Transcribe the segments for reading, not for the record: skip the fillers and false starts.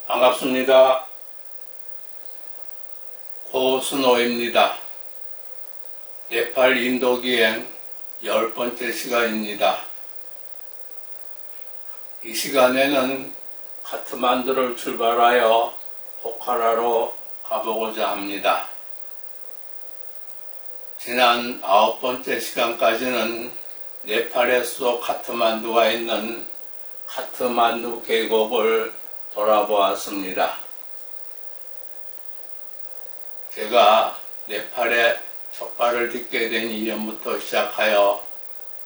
반갑습니다. 고순호입니다. 네팔 인도기행 10번째 시간입니다. 이 시간에는 카트만두를 출발하여 포카라로 가보고자 합니다. 지난 9번째 시간까지는 네팔의 수도 카트만두가 있는 카트만두 계곡을 돌아보았습니다. 제가 네팔에 첫 발을 딛게 된 이년부터 시작하여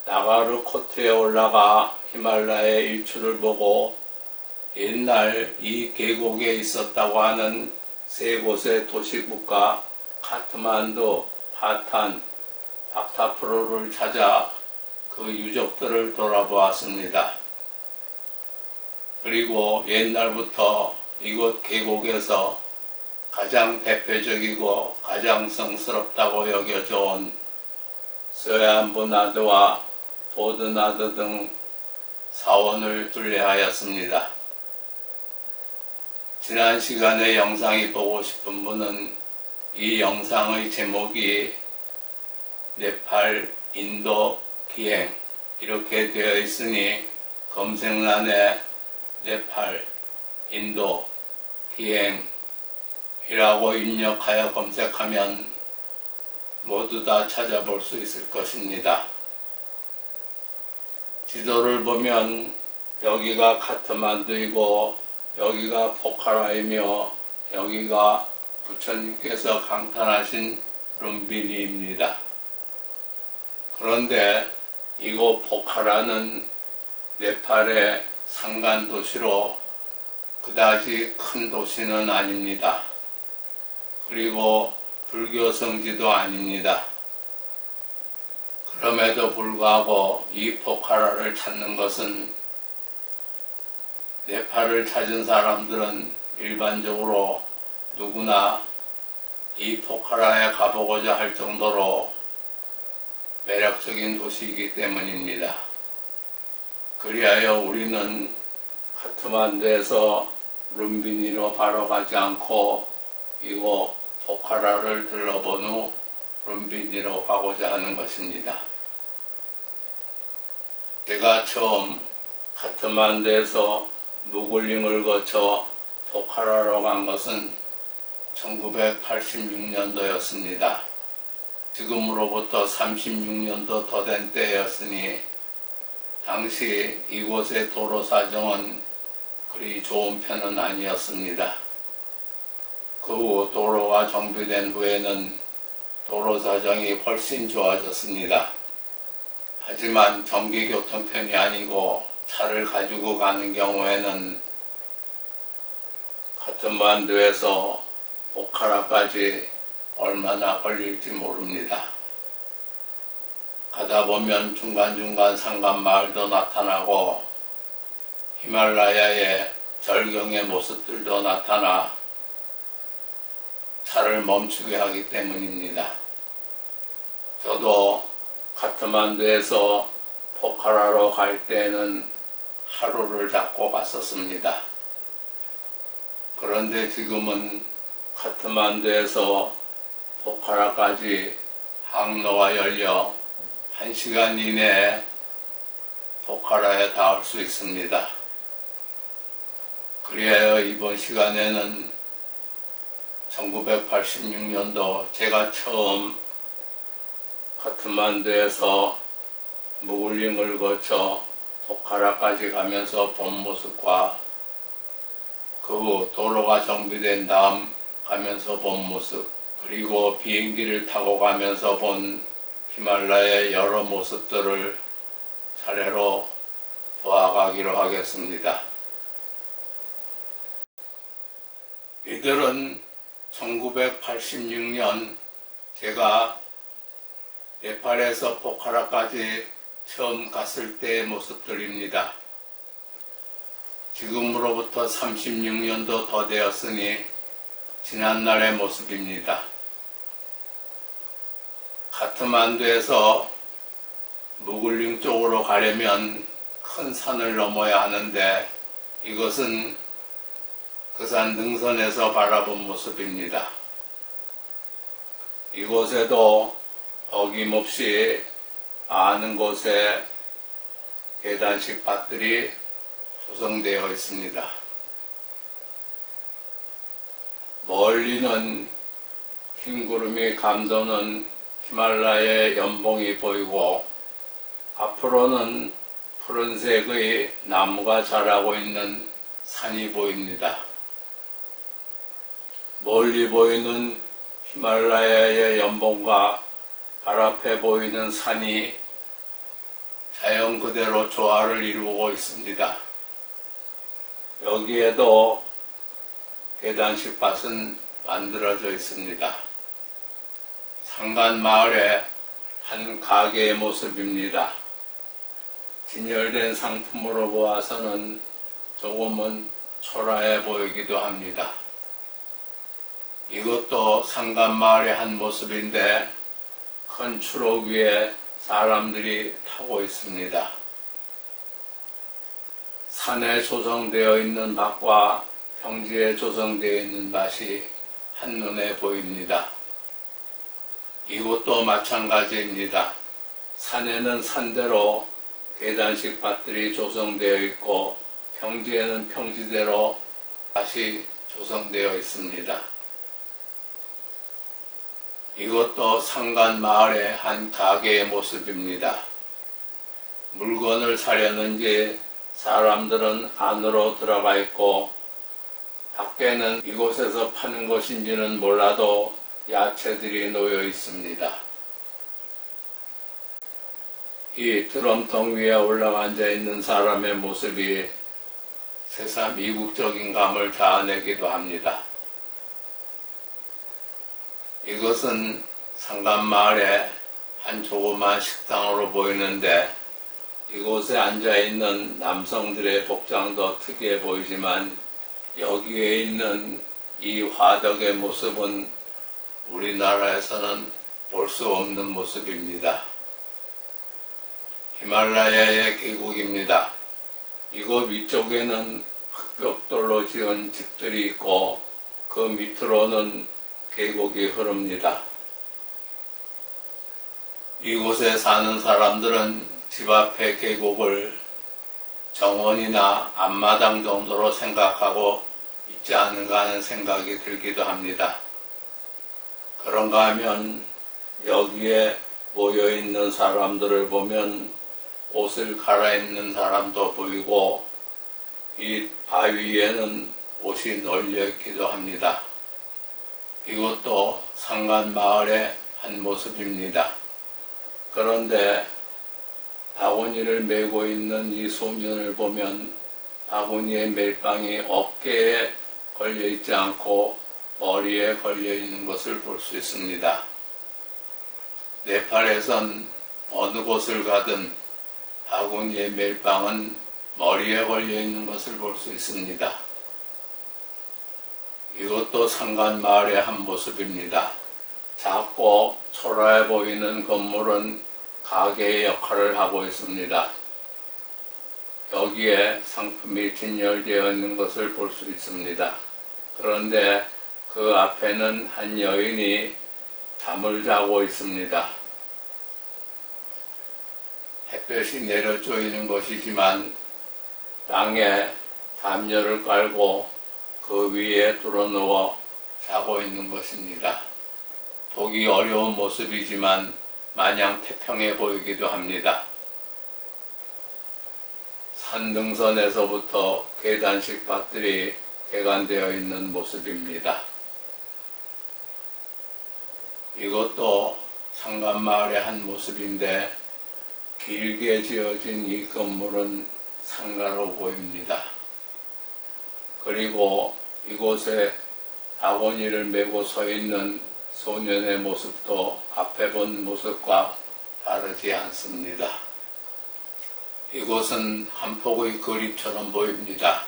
나가르 코트에 올라가 히말라야 일출을 보고 옛날 이 계곡에 있었다고 하는 세 곳의 도시국가 카트만두, 파탄, 박타프로를 찾아 그 유적들을 돌아보았습니다. 그리고 옛날부터 이곳 계곡에서 가장 대표적이고 가장 성스럽다고 여겨져 온 서해안부나드와 보드나드 등 사원을 순례하였습니다. 지난 시간에 영상이 보고 싶은 분은 이 영상의 제목이 네팔 인도 기행 이렇게 되어 있으니 검색란에 네팔 인도 기행이라고 입력하여 검색하면 모두 다 찾아볼 수 있을 것입니다. 지도를 보면 여기가 카트만두이고 여기가 포카라이며 여기가 부처님께서 강탄하신 룸비니입니다. 그런데 이곳 포카라는 네팔의 산간 도시로 그다지 큰 도시는 아닙니다. 그리고 불교 성지도 아닙니다. 그럼에도 불구하고 이 포카라를 찾는 것은 네팔을 찾은 사람들은 일반적으로 누구나 이 포카라에 가보고자 할 정도로 매력적인 도시이기 때문입니다. 그리하여 우리는 카트만두에서 룸비니로 바로 가지 않고 이곳 포카라를 들러본 후 룸비니로 가고자 하는 것입니다. 제가 처음 카트만두에서 무굴링을 거쳐 포카라로 간 것은 1986년도였습니다. 지금으로부터 36년도 더 된 때였으니 당시 이곳의 도로 사정은 그리 좋은 편은 아니었습니다. 그 후 도로가 정비된 후에는 도로 사정이 훨씬 좋아졌습니다. 하지만 정기교통편이 아니고 차를 가지고 가는 경우에는 카트만두에서 포카라까지 얼마나 걸릴지 모릅니다. 가다 보면 중간중간 산간 마을도 나타나고 히말라야의 절경의 모습들도 나타나 차를 멈추게 하기 때문입니다. 저도 카트만두에서 포카라로 갈 때는 하루를 잡고 갔었습니다. 그런데 지금은 카트만두에서 포카라까지 항로가 열려 1시간 이내에 포카라에 닿을 수 있습니다. 그리하여 이번 시간에는 1986년도 제가 처음 카트만두에서 무굴링을 거쳐 포카라까지 가면서 본 모습과 그 후 도로가 정비된 다음 가면서 본 모습, 그리고 비행기를 타고 가면서 본 히말라야의 여러 모습들을 차례로 보아가기로 하겠습니다. 이들은 1986년 제가 네팔에서 포카라까지 처음 갔을 때의 모습들입니다. 지금으로부터 36년도 더 되었으니 지난날의 모습입니다. 카트만두에서 무굴링 쪽으로 가려면 큰 산을 넘어야 하는데 이것은 그 산 능선에서 바라본 모습입니다. 이곳에도 어김없이 많은 곳에 계단식 밭들이 조성되어 있습니다. 멀리는 흰 구름이 감도는 히말라야의 연봉이 보이고 앞으로는 푸른색의 나무가 자라고 있는 산이 보입니다. 멀리 보이는 히말라야의 연봉과 발 앞에 보이는 산이 자연 그대로 조화를 이루고 있습니다. 여기에도 계단식 밭은 만들어져 있습니다. 상간 마을의 한 가게의 모습입니다. 진열된 상품으로 보아서는 조금은 초라해 보이기도 합니다. 이것도 상간 마을의 한 모습인데 큰 추록 위에 사람들이 타고 있습니다. 산에 조성되어 있는 밭과 평지에 조성되어 있는 밭이 한눈에 보입니다. 이곳도 마찬가지입니다. 산에는 산대로 계단식 밭들이 조성되어 있고 평지에는 평지대로 밭이 조성되어 있습니다. 이것도 상간 마을의 한 가게의 모습입니다. 물건을 사려는지 사람들은 안으로 들어가 있고 밖에는 이곳에서 파는 것인지는 몰라도 야채들이 놓여 있습니다. 이 드럼통 위에 올라가 앉아 있는 사람의 모습이 새삼 이국적인 감을 자아내기도 합니다. 이것은 상간마을의 한 조그만 식당으로 보이는데 이곳에 앉아있는 남성들의 복장도 특이해 보이지만 여기에 있는 이 화덕의 모습은 우리나라에서는 볼 수 없는 모습입니다. 히말라야의 계곡입니다. 이곳 위쪽에는 흙벽돌로 지은 집들이 있고 그 밑으로는 계곡이 흐릅니다. 이곳에 사는 사람들은 집 앞의 계곡을 정원이나 앞마당 정도로 생각하고 있지 않은가 하는 생각이 들기도 합니다. 그런가 하면 여기에 모여있는 사람들을 보면 옷을 갈아입는 사람도 보이고 이 바위에는 옷이 널려 있기도 합니다. 이것도 상간 마을의 한 모습입니다. 그런데 바구니를 메고 있는 이 소년을 보면 바구니의 멜빵이 어깨에 걸려 있지 않고 머리에 걸려 있는 것을 볼 수 있습니다. 네팔에선 어느 곳을 가든 바구니의 멜빵은 머리에 걸려 있는 것을 볼 수 있습니다. 이것도 상간 마을의 한 모습입니다. 작고 초라해 보이는 건물은 가게의 역할을 하고 있습니다. 여기에 상품이 진열되어 있는 것을 볼 수 있습니다. 그런데 그 앞에는 한 여인이 잠을 자고 있습니다. 햇볕이 내려 쪼이는 것이지만 땅에 담요를 깔고 그 위에 드러누워 자고 있는 것입니다. 보기 어려운 모습이지만 마냥 태평해 보이기도 합니다. 산등선에서부터 계단식 밭들이 개간되어 있는 모습입니다. 이것도 상간마을의 한 모습인데 길게 지어진 이 건물은 상가로 보입니다. 그리고 이곳에 바구니를 메고 서 있는 소년의 모습도 앞에 본 모습과 다르지 않습니다. 이곳은 한 폭의 그림처럼 보입니다.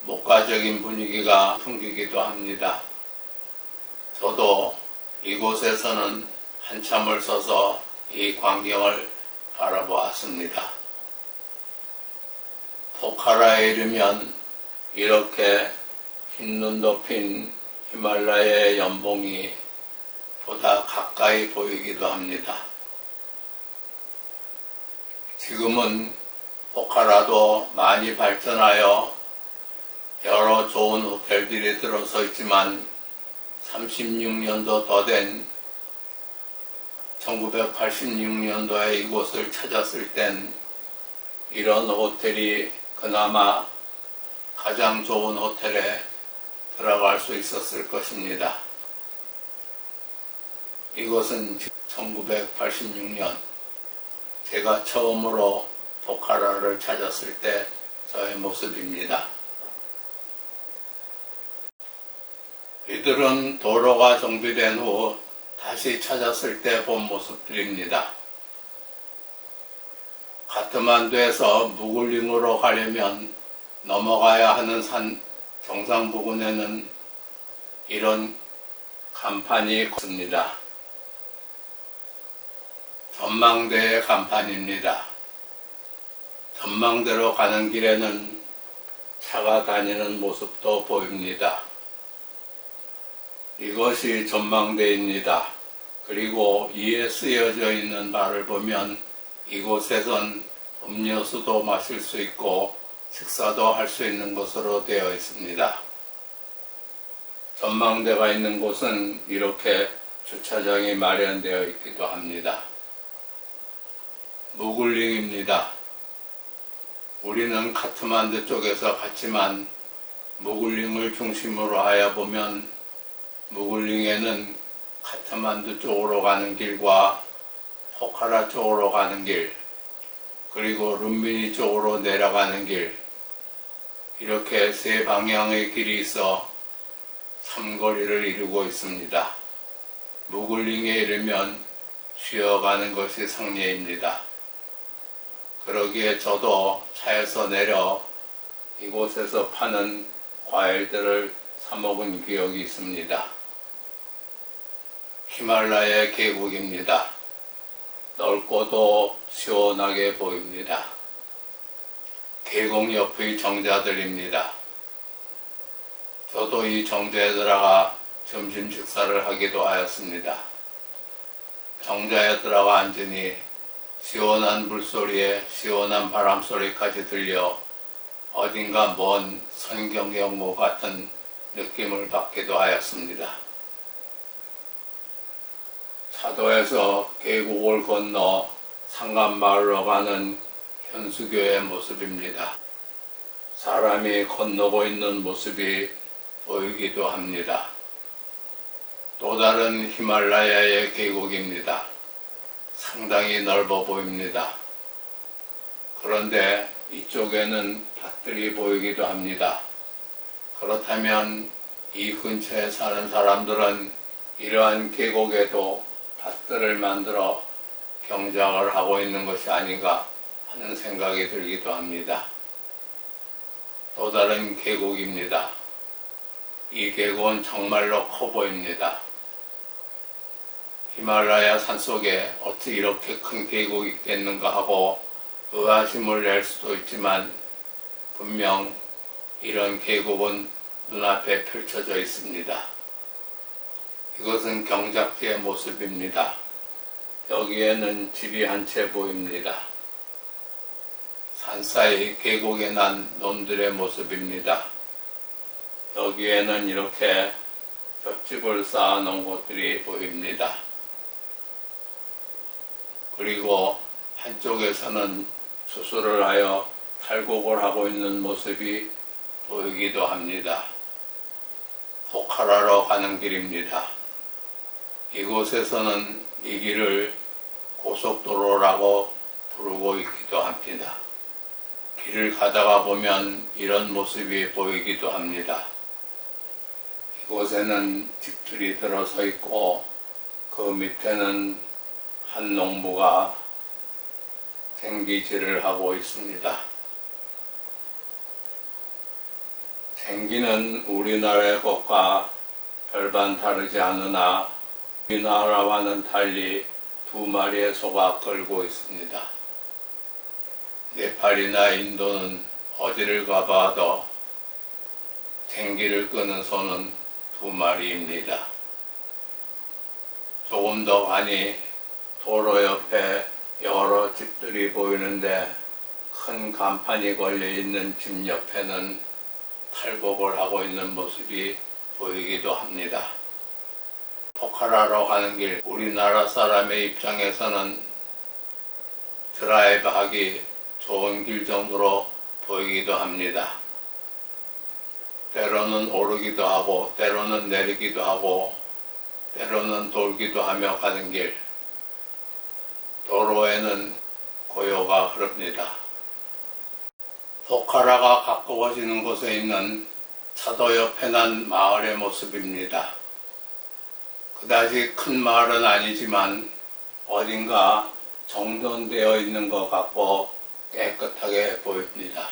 목가적인 분위기가 풍기기도 합니다. 저도 이곳에서는 한참을 서서 이 광경을 바라보았습니다. 포카라에 이르면 이렇게 흰눈 덮인 히말라야의 연봉이 보다 가까이 보이기도 합니다. 지금은 포카라도 많이 발전하여 여러 좋은 호텔들이 들어서 있지만 36년도 더 된 1986년도에 이곳을 찾았을 땐 이런 호텔이 그나마 가장 좋은 호텔에 들어갈 수 있었을 것입니다. 이것은 1986년 제가 처음으로 포카라를 찾았을 때 저의 모습입니다. 이들은 도로가 정비된 후 다시 찾았을 때 본 모습들입니다. 카트만두에서 무굴링으로 가려면 넘어가야 하는 산 정상 부근에는 이런 간판이 있습니다. 전망대의 간판입니다. 전망대로 가는 길에는 차가 다니는 모습도 보입니다. 이것이 전망대입니다. 그리고 이에 쓰여져 있는 바를 보면 이곳에선 음료수도 마실 수 있고 식사도 할 수 있는 것으로 되어 있습니다. 전망대가 있는 곳은 이렇게 주차장이 마련되어 있기도 합니다. 무굴링입니다. 우리는 카트만두 쪽에서 갔지만 무굴링을 중심으로 하여 보면 무굴링에는 카트만두 쪽으로 가는 길과 포카라 쪽으로 가는 길, 그리고 룸비니 쪽으로 내려가는 길, 이렇게 세 방향의 길이 있어 삼거리를 이루고 있습니다. 무굴링에 이르면 쉬어가는 것이 상례입니다. 그러기에 저도 차에서 내려 이곳에서 파는 과일들을 사 먹은 기억이 있습니다. 히말라야 계곡입니다. 넓고도 시원하게 보입니다. 계곡 옆의 정자들입니다. 저도 이 정자에 들어가 점심 식사를 하기도 하였습니다. 정자에 들어가 앉으니 시원한 물소리에 시원한 바람소리까지 들려 어딘가 먼 선경경모 같은 느낌을 받기도 하였습니다. 차도에서 계곡을 건너 상간마을로 가는 현수교의 모습입니다. 사람이 건너고 있는 모습이 보이기도 합니다. 또 다른 히말라야의 계곡입니다. 상당히 넓어 보입니다. 그런데 이쪽에는 밭들이 보이기도 합니다. 그렇다면 이 근처에 사는 사람들은 이러한 계곡에도 밭들을 만들어 경작을 하고 있는 것이 아닌가 하는 생각이 들기도 합니다. 또 다른 계곡입니다. 이 계곡은 정말로 커 보입니다. 히말라야 산속에 어찌 이렇게 큰 계곡이 있겠는가 하고 의아심을 낼 수도 있지만 분명 이런 계곡은 눈앞에 펼쳐져 있습니다. 이것은 경작지의 모습입니다. 여기에는 집이 한 채 보입니다. 산 사이 계곡에 난 논들의 모습입니다. 여기에는 이렇게 볏집을 쌓아놓은 곳들이 보입니다. 그리고 한쪽에서는 수술을 하여 탈곡을 하고 있는 모습이 보이기도 합니다. 포카라로 가는 길입니다. 이곳에서는 이 길을 고속도로라고 부르고 있기도 합니다. 길을 가다가 보면 이런 모습이 보이기도 합니다. 이곳에는 집들이 들어서 있고 그 밑에는 한 농부가 쟁기질을 하고 있습니다. 쟁기는 우리나라의 것과 별반 다르지 않으나 우리나라와는 달리 두 마리의 소가 끌고 있습니다. 네팔이나 인도는 어디를 가봐도 비행기를 끄는 소는 2마리입니다. 조금 더 가니 도로 옆에 여러 집들이 보이는데 큰 간판이 걸려있는 집 옆에는 탈곡을 하고 있는 모습이 보이기도 합니다. 포카라로 가는 길, 우리나라 사람의 입장에서는 드라이브 하기 좋은 길 정도로 보이기도 합니다. 때로는 오르기도 하고 때로는 내리기도 하고 때로는 돌기도 하며 가는 길, 도로에는 고요가 흐릅니다. 포카라가 가까워지는 곳에 있는 차도 옆에 난 마을의 모습입니다. 그다지 큰 마을은 아니지만 어딘가 정돈되어 있는 것 같고 깨끗하게 보입니다.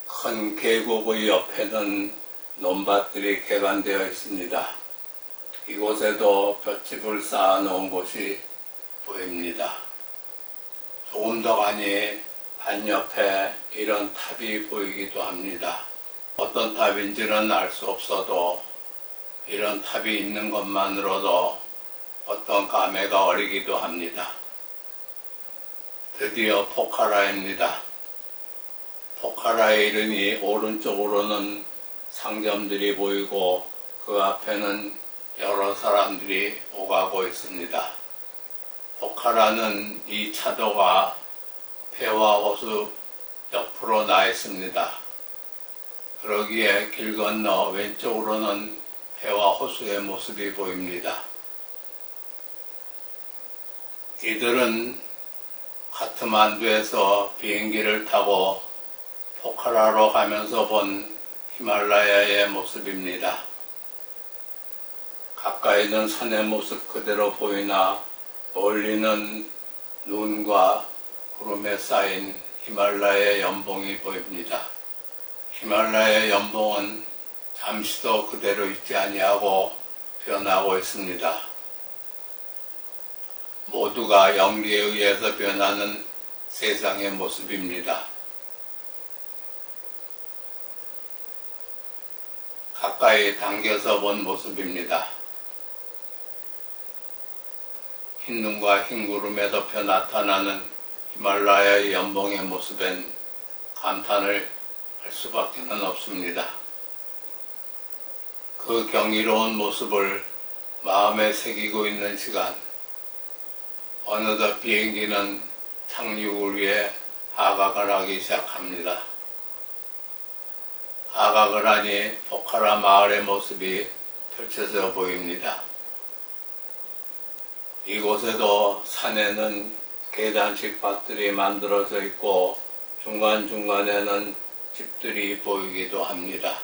큰 계곡의 옆에는 논밭들이 개간되어 있습니다. 이곳에도 볏짚을 쌓아 놓은 곳이 보입니다. 조금 더 가니 반 옆에 이런 탑이 보이기도 합니다. 어떤 탑인지는 알 수 없어도 이런 탑이 있는 것만으로도 어떤 감회가 어리기도 합니다. 드디어 포카라입니다. 포카라에 이르니 오른쪽으로는 상점들이 보이고 그 앞에는 여러 사람들이 오가고 있습니다. 포카라는 이 차도가 폐와 호수 옆으로 나 있습니다. 그러기에 길 건너 왼쪽으로는 폐와 호수의 모습이 보입니다. 이들은 카트만두에서 비행기를 타고 포카라로 가면서 본 히말라야의 모습입니다. 가까이는 산의 모습 그대로 보이나 멀리는 눈과 구름에 쌓인 히말라야 연봉이 보입니다. 히말라야 연봉은 잠시도 그대로 있지 아니하고 변하고 있습니다. 모두가 영리에 의해서 변하는 세상의 모습입니다. 가까이 당겨서 본 모습입니다. 흰 눈과 흰 구름에 덮여 나타나는 히말라야의 연봉의 모습엔 감탄을 할 수밖에 없습니다. 그 경이로운 모습을 마음에 새기고 있는 시간, 어느덧 비행기는 착륙을 위해 하각을 하기 시작합니다. 하각을 하니 포카라 마을의 모습이 펼쳐져 보입니다. 이곳에도 산에는 계단식 밭들이 만들어져 있고 중간중간에는 집들이 보이기도 합니다.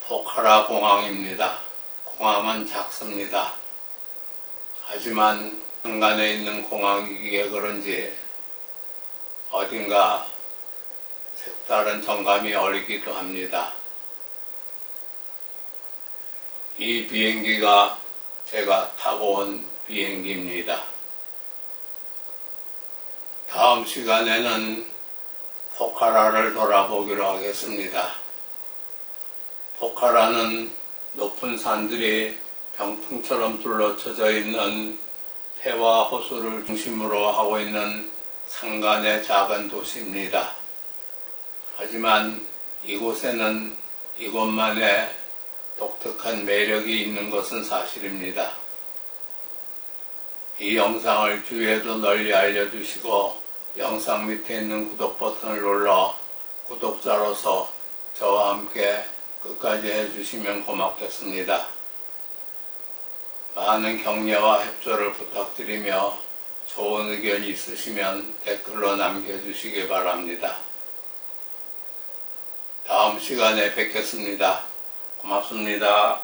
포카라 공항입니다. 공항은 작습니다. 하지만 중간에 있는 공항이기에 그런지 어딘가 색다른 정감이 어리기도 합니다. 이 비행기가 제가 타고 온 비행기입니다. 다음 시간에는 포카라를 돌아보기로 하겠습니다. 포카라는 높은 산들이 병풍처럼 둘러쳐져 있는 폐와 호수를 중심으로 하고 있는 산간의 작은 도시입니다. 하지만 이곳에는 이곳만의 독특한 매력이 있는 것은 사실입니다. 이 영상을 주위에도 널리 알려주시고 영상 밑에 있는 구독 버튼을 눌러 구독자로서 저와 함께 끝까지 해주시면 고맙겠습니다. 많은 격려와 협조를 부탁드리며 좋은 의견이 있으시면 댓글로 남겨주시기 바랍니다. 다음 시간에 뵙겠습니다. 고맙습니다.